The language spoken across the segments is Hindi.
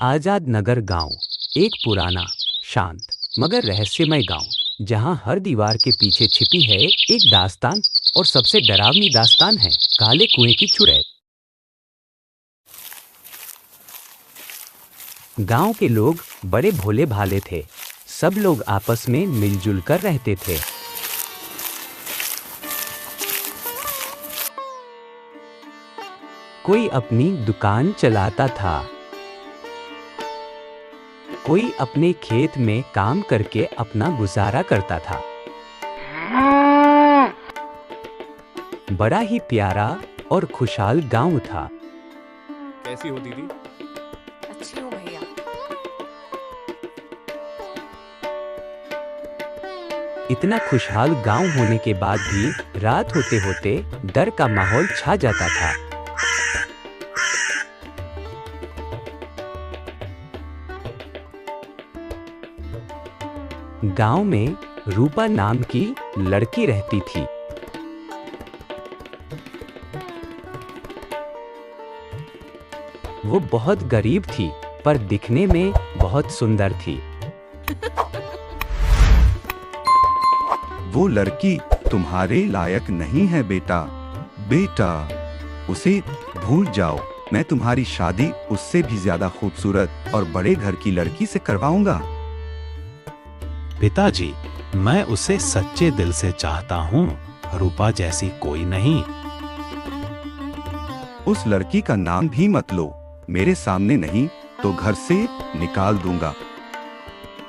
आजाद नगर गांव एक पुराना, शांत मगर रहस्यमय गांव, जहां हर दीवार के पीछे छिपी है एक दास्तान। और सबसे डरावनी दास्तान है काले कुएं की चुड़ैल। गांव के लोग बड़े भोले भाले थे। सब लोग आपस में मिलजुल कर रहते थे। कोई अपनी दुकान चलाता था, कोई अपने खेत में काम करके अपना गुजारा करता था। बड़ा ही प्यारा और खुशहाल गांव था। कैसी हो दीदी? अच्छी हूँ भैया। इतना खुशहाल गांव होने के बाद भी रात होते होते डर का माहौल छा जाता था। गांव में रूपा नाम की लड़की रहती थी। वो बहुत गरीब थी पर दिखने में बहुत सुंदर थी। वो लड़की तुम्हारे लायक नहीं है बेटा। बेटा, उसे भूल जाओ। मैं तुम्हारी शादी उससे भी ज्यादा खूबसूरत और बड़े घर की लड़की से करवाऊंगा। पिताजी, मैं उसे सच्चे दिल से चाहता हूँ। रूपा जैसी कोई नहीं। उस लड़की का नाम भी मत लो। मेरे सामने नहीं तो घर से निकाल दूंगा।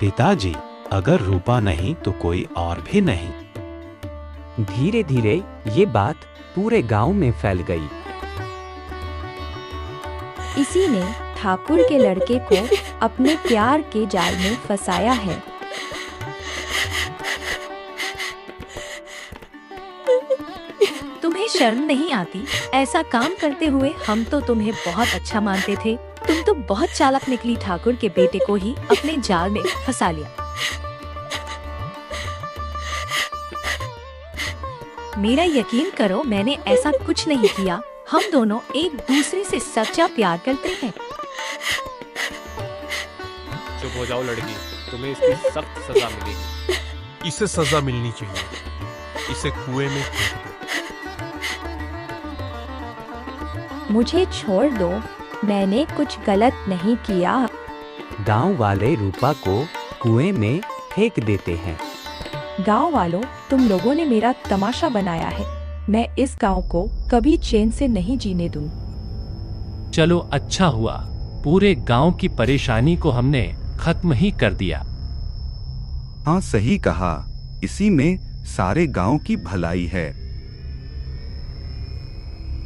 पिताजी, अगर रूपा नहीं तो कोई और भी नहीं। धीरे धीरे ये बात पूरे गांव में फैल गई। इसी ने ठाकुर के लड़के को अपने प्यार के जाल में फंसाया है। तुम्हें शर्म नहीं आती ऐसा काम करते हुए? हम तो तुम्हें बहुत अच्छा मानते थे। तुम तो बहुत चालाक निकली। ठाकुर के बेटे को ही अपने जाल में फंसा लिया। मेरा यकीन करो, मैंने ऐसा कुछ नहीं किया। हम दोनों एक दूसरे से सच्चा प्यार करते हैं। चुप हो जाओ लड़की, तुम्हें इसकी सख्त सजा मिलेगी। इसे सजा मिलनी चाहिए। इसे कुएं में फेंक दो। मुझे छोड़ दो, मैंने कुछ गलत नहीं किया। गांव वाले रूपा को कुएं में फेंक देते हैं। गांव वालों, तुम लोगों ने मेरा तमाशा बनाया है। मैं इस गांव को कभी चैन से नहीं जीने दूं। चलो अच्छा हुआ, पूरे गांव की परेशानी को हमने खत्म ही कर दिया। हाँ, सही कहा। इसी में सारे गांव की भलाई है।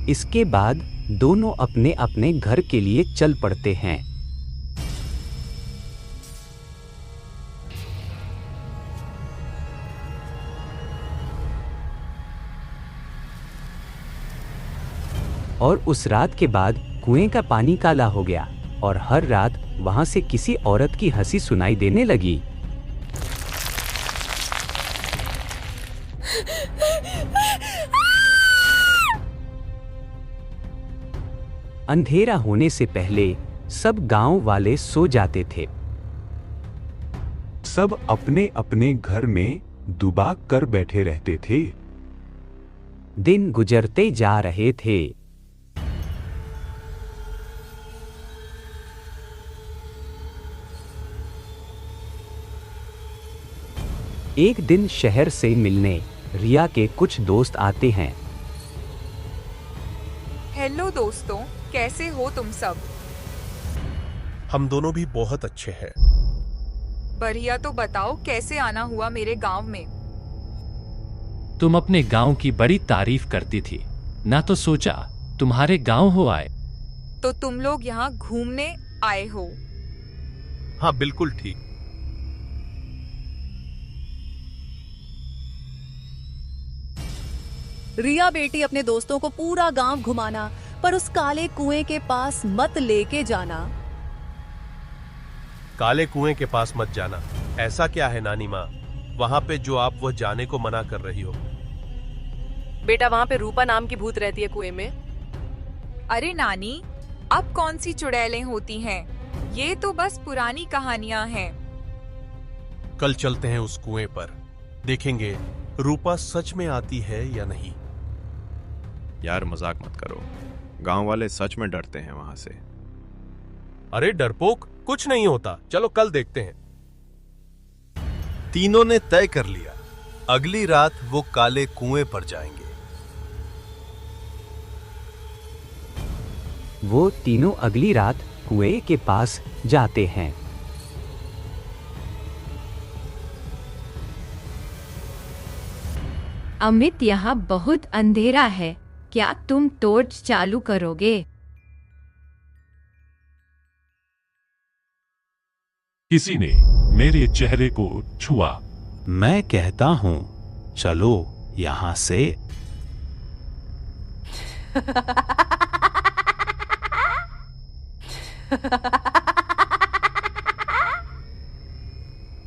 इसके बाद दोनों अपने अपने घर के लिए चल पड़ते हैं। और उस रात के बाद कुएं का पानी काला हो गया और हर रात वहां से किसी औरत की हंसी सुनाई देने लगी। अंधेरा होने से पहले सब गांव वाले सो जाते थे। सब अपने अपने घर में दुबा कर बैठे रहते थे। दिन गुजरते जा रहे थे। एक दिन शहर से मिलने रिया के कुछ दोस्त आते हैं। हेलो दोस्तों, कैसे हो तुम सब? हम दोनों भी बहुत अच्छे हैं। बढ़िया, तो बताओ कैसे आना हुआ मेरे गांव में? तुम अपने गांव की बड़ी तारीफ करती थी ना, तो सोचा तुम्हारे गांव हो आए। तो तुम लोग यहाँ घूमने आए हो? हाँ, बिल्कुल ठीक। रिया बेटी, अपने दोस्तों को पूरा गांव घुमाना, पर उस काले कुएं के पास मत लेके जाना। काले कुएं के पास मत जाना। ऐसा क्या है नानी माँ, वहाँ पे जो आप वो जाने को मना कर रही हो? बेटा, वहाँ पे रूपा नाम की भूत रहती है कुएं में। अरे नानी, अब कौन सी चुड़ैलें होती हैं? ये तो बस पुरानी कहानियां हैं। कल चलते हैं उस कुएं पर, देखेंगे रूपा सच में आती है या नहीं। यार मजाक मत करो, गांव वाले सच में डरते हैं वहां से। अरे डरपोक, कुछ नहीं होता, चलो कल देखते हैं। तीनों ने तय कर लिया, अगली रात वो काले कुएं पर जाएंगे। वो तीनों अगली रात कुएं के पास जाते हैं। अमित, यहाँ बहुत अंधेरा है, क्या तुम टॉर्च चालू करोगे? किसी ने मेरे चेहरे को छुआ। मैं कहता हूं, चलो यहां से।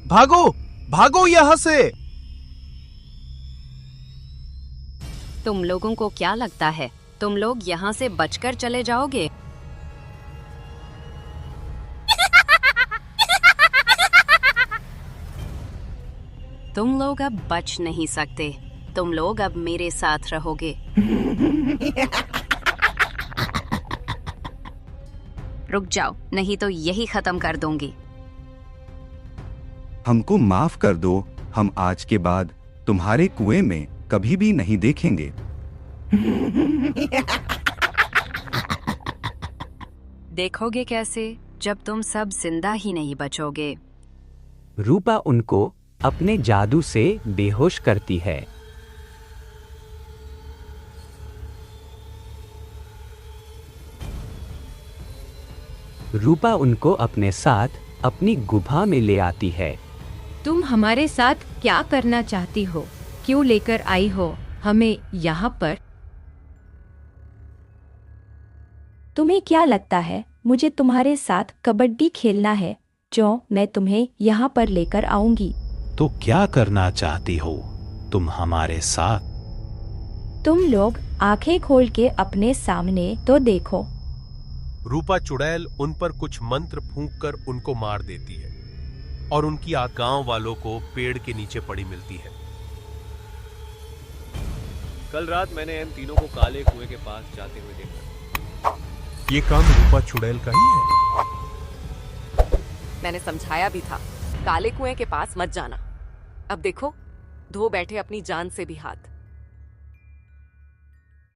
भागो भागो यहां से। तुम लोगों को क्या लगता है तुम लोग यहाँ से बचकर चले जाओगे? तुम लोग अब बच नहीं सकते, तुम लोग अब मेरे साथ रहोगे। रुक जाओ, नहीं तो यही खत्म कर दूंगी। हमको माफ कर दो, हम आज के बाद तुम्हारे कुएं में कभी भी नहीं देखेंगे। देखोगे कैसे, जब तुम सब जिंदा ही नहीं बचोगे। रूपा उनको अपने जादू से बेहोश करती है। रूपा उनको अपने साथ अपनी गुफा में ले आती है। तुम हमारे साथ क्या करना चाहती हो? क्यों लेकर आई हो हमें यहाँ पर? तुम्हें क्या लगता है मुझे तुम्हारे साथ कबड्डी खेलना है जो मैं तुम्हें यहाँ पर लेकर आऊंगी? तो क्या करना चाहती हो तुम हमारे साथ? तुम लोग आंखें खोल के अपने सामने तो देखो। रूपा चुड़ैल उन पर कुछ मंत्र फूंक कर उनको मार देती है और उनकी गांव वालों को पेड़ के नीचे पड़ी मिलती है। कल रात मैंने इन तीनों को काले कुएं के पास जाते हुए देखा। ये काम रूपा चुड़ैल का ही है। मैंने समझाया भी था, काले कुएं के पास मत जाना। अब देखो, धो बैठे अपनी जान से भी हाथ।